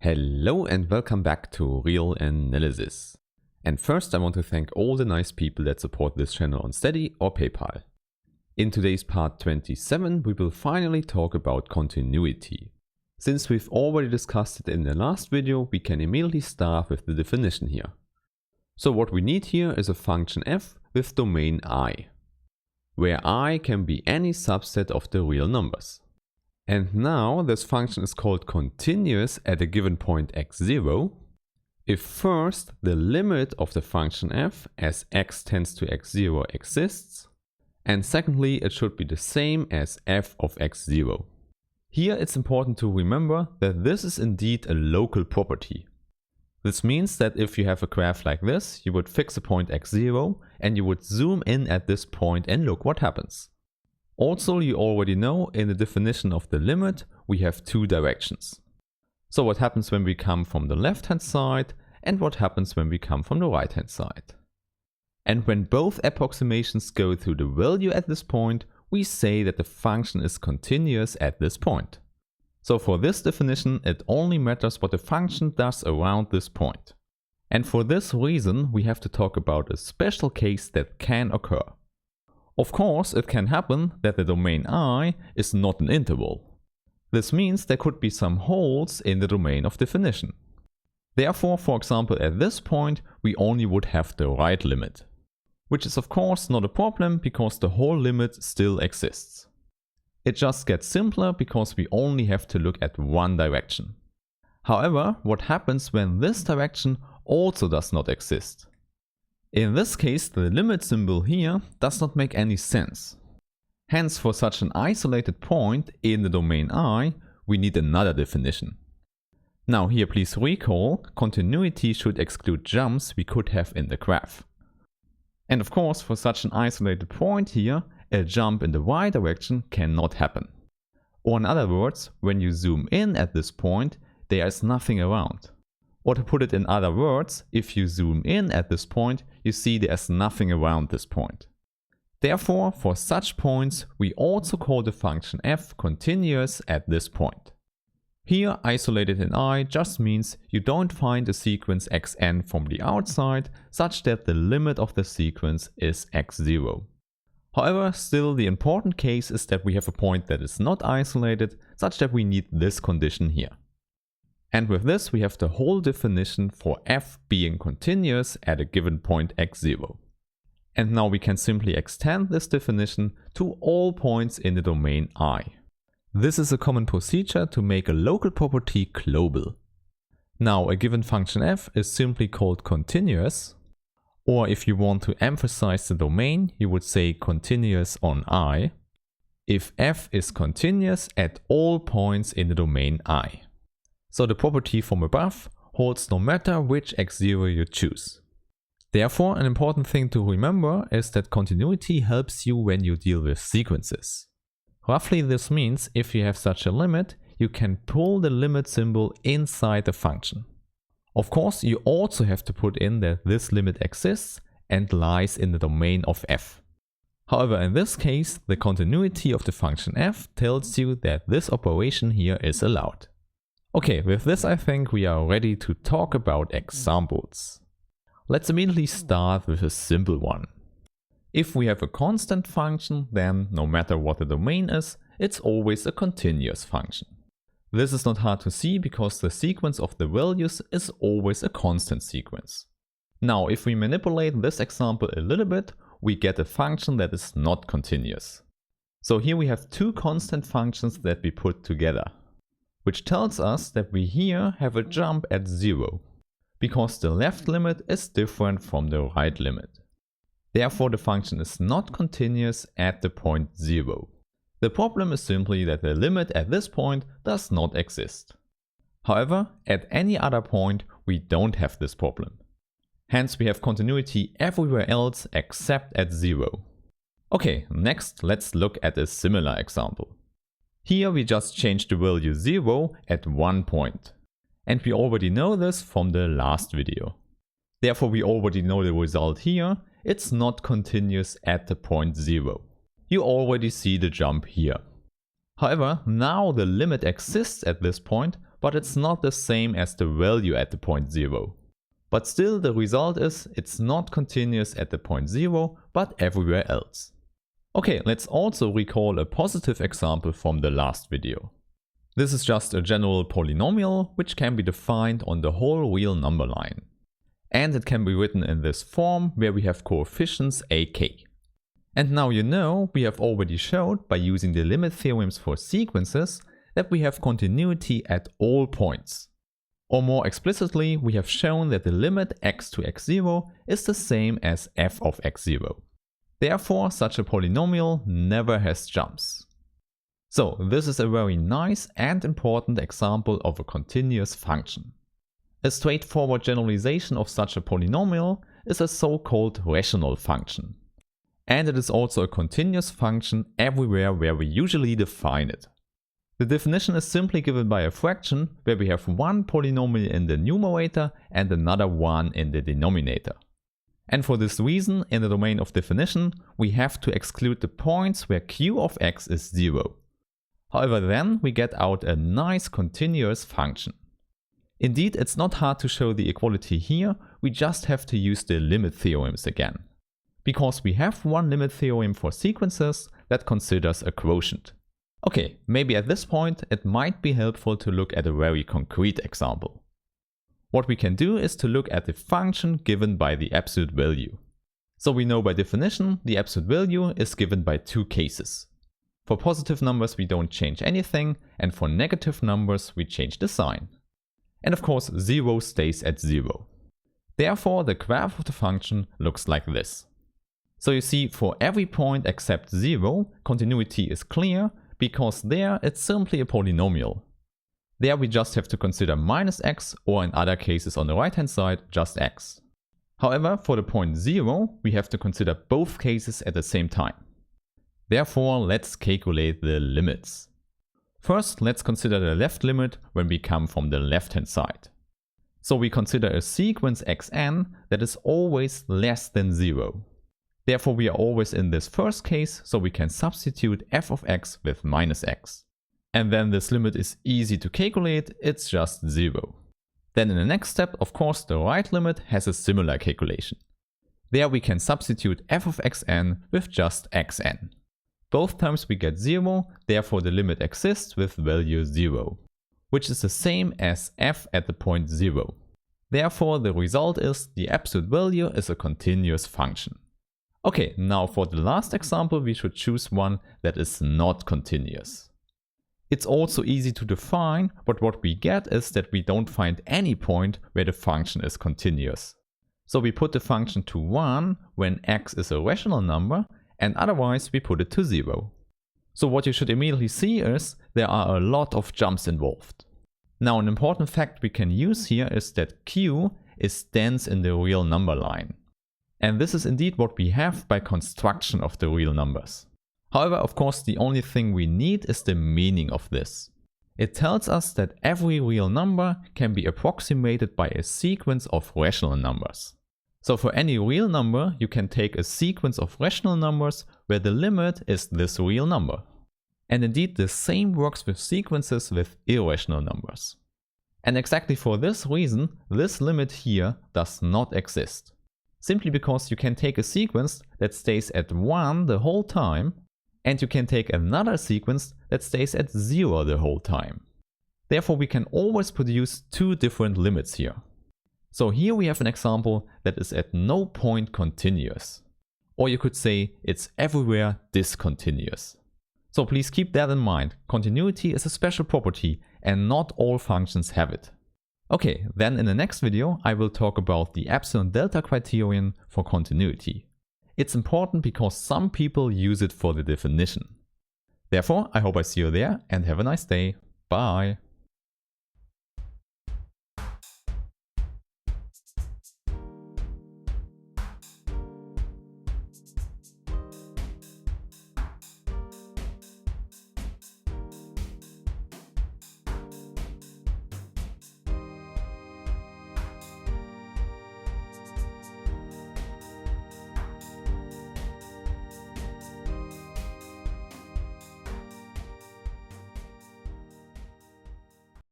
Hello and welcome back to Real Analysis. And first I want to thank all the nice people that support this channel on Steady or PayPal. In today's part 27 we will finally talk about continuity. Since we've already discussed it in the last video, we can immediately start with the definition here. So what we need here is a function f with domain I, where I can be any subset of the real numbers. And now this function is called continuous at a given point x0 if first the limit of the function f as x tends to x0 exists, and secondly it should be the same as f of x0. Here it's important to remember that this is indeed a local property. This means that if you have a graph like this, you would fix a point x0 and you would zoom in at this point and look what happens. Also, you already know in the definition of the limit we have two directions. So what happens when we come from the left hand side and what happens when we come from the right hand side. And when both approximations go through the value at this point, we say that the function is continuous at this point. So for this definition it only matters what the function does around this point. And for this reason we have to talk about a special case that can occur. Of course, it can happen that the domain I is not an interval. This means there could be some holes in the domain of definition. Therefore, for example, at this point we only would have the right limit. Which is of course not a problem because the whole limit still exists. It just gets simpler because we only have to look at one direction. However, what happens when this direction also does not exist? In this case, the limit symbol here does not make any sense. Hence, for such an isolated point in the domain I, we need another definition. Now here please recall, continuity should exclude jumps we could have in the graph. And of course, for such an isolated point here, a jump in the y direction cannot happen. Or in other words, when you zoom in at this point, there is nothing around. Or to put it in other words, if you zoom in at this point, you see there's nothing around this point. Therefore, for such points, we also call the function f continuous at this point. Here, isolated in I just means you don't find a sequence xn from the outside such that the limit of the sequence is x0. However, still the important case is that we have a point that is not isolated such that we need this condition here. And with this we have the whole definition for f being continuous at a given point x0. And now we can simply extend this definition to all points in the domain I. This is a common procedure to make a local property global. Now a given function f is simply called continuous, or if you want to emphasize the domain you would say continuous on I, if f is continuous at all points in the domain I. So the property from above holds no matter which x0 you choose. Therefore, an important thing to remember is that continuity helps you when you deal with sequences. Roughly this means if you have such a limit, you can pull the limit symbol inside the function. Of course, you also have to put in that this limit exists and lies in the domain of f. However, in this case, the continuity of the function f tells you that this operation here is allowed. Okay, with this I think we are ready to talk about examples. Let's immediately start with a simple one. If we have a constant function, then no matter what the domain is, it's always a continuous function. This is not hard to see because the sequence of the values is always a constant sequence. Now, if we manipulate this example a little bit, we get a function that is not continuous. So here we have two constant functions that we put together, which tells us that we here have a jump at 0, because the left limit is different from the right limit. Therefore the function is not continuous at the point 0. The problem is simply that the limit at this point does not exist. However, at any other point we don't have this problem. Hence we have continuity everywhere else except at 0. Okay, next let's look at a similar example. Here we just change the value 0 at one point. And we already know this from the last video. Therefore we already know the result here, it's not continuous at the point 0. You already see the jump here. However, now the limit exists at this point, but it's not the same as the value at the point 0. But still the result is it's not continuous at the point 0, but everywhere else. Okay, let's also recall a positive example from the last video. This is just a general polynomial which can be defined on the whole real number line. And it can be written in this form where we have coefficients ak. And now you know we have already showed by using the limit theorems for sequences that we have continuity at all points. Or more explicitly, we have shown that the limit x to x0 is the same as f of x0. Therefore, such a polynomial never has jumps. So this is a very nice and important example of a continuous function. A straightforward generalization of such a polynomial is a so-called rational function. And it is also a continuous function everywhere where we usually define it. The definition is simply given by a fraction where we have one polynomial in the numerator and another one in the denominator. And for this reason, in the domain of definition, we have to exclude the points where q of x is 0. However, then we get out a nice continuous function. Indeed, it's not hard to show the equality here, we just have to use the limit theorems again. Because we have one limit theorem for sequences that considers a quotient. Okay, maybe at this point it might be helpful to look at a very concrete example. What we can do is to look at the function given by the absolute value. So we know by definition the absolute value is given by two cases. For positive numbers we don't change anything, and for negative numbers we change the sign. And of course 0 stays at 0. Therefore the graph of the function looks like this. So you see, for every point except 0, continuity is clear, because there it's simply a polynomial. There we just have to consider minus x, or in other cases on the right hand side just x. However, for the point 0 we have to consider both cases at the same time. Therefore, let's calculate the limits. First, let's consider the left limit when we come from the left hand side. So we consider a sequence xn that is always less than 0. Therefore we are always in this first case, so we can substitute f of x with minus x. And then this limit is easy to calculate, it's just 0. Then in the next step, of course, the right limit has a similar calculation. There we can substitute f of xn with just xn. Both times we get 0, therefore the limit exists with value 0, which is the same as f at the point 0. Therefore the result is the absolute value is a continuous function. Okay, now for the last example we should choose one that is not continuous. It's also easy to define, but what we get is that we don't find any point where the function is continuous. So we put the function to 1 when x is a rational number, and otherwise we put it to 0. So what you should immediately see is there are a lot of jumps involved. Now an important fact we can use here is that q is dense in the real number line. And this is indeed what we have by construction of the real numbers. However, of course, the only thing we need is the meaning of this. It tells us that every real number can be approximated by a sequence of rational numbers. So for any real number, you can take a sequence of rational numbers where the limit is this real number. And indeed the same works with sequences with irrational numbers. And exactly for this reason, this limit here does not exist. Simply because you can take a sequence that stays at 1 the whole time, and you can take another sequence that stays at 0 the whole time. Therefore we can always produce two different limits here. So here we have an example that is at no point continuous. Or you could say it's everywhere discontinuous. So please keep that in mind. Continuity is a special property and not all functions have it. Okay, then in the next video I will talk about the epsilon-delta criterion for continuity. It's important because some people use it for the definition. Therefore, I hope I see you there and have a nice day. Bye!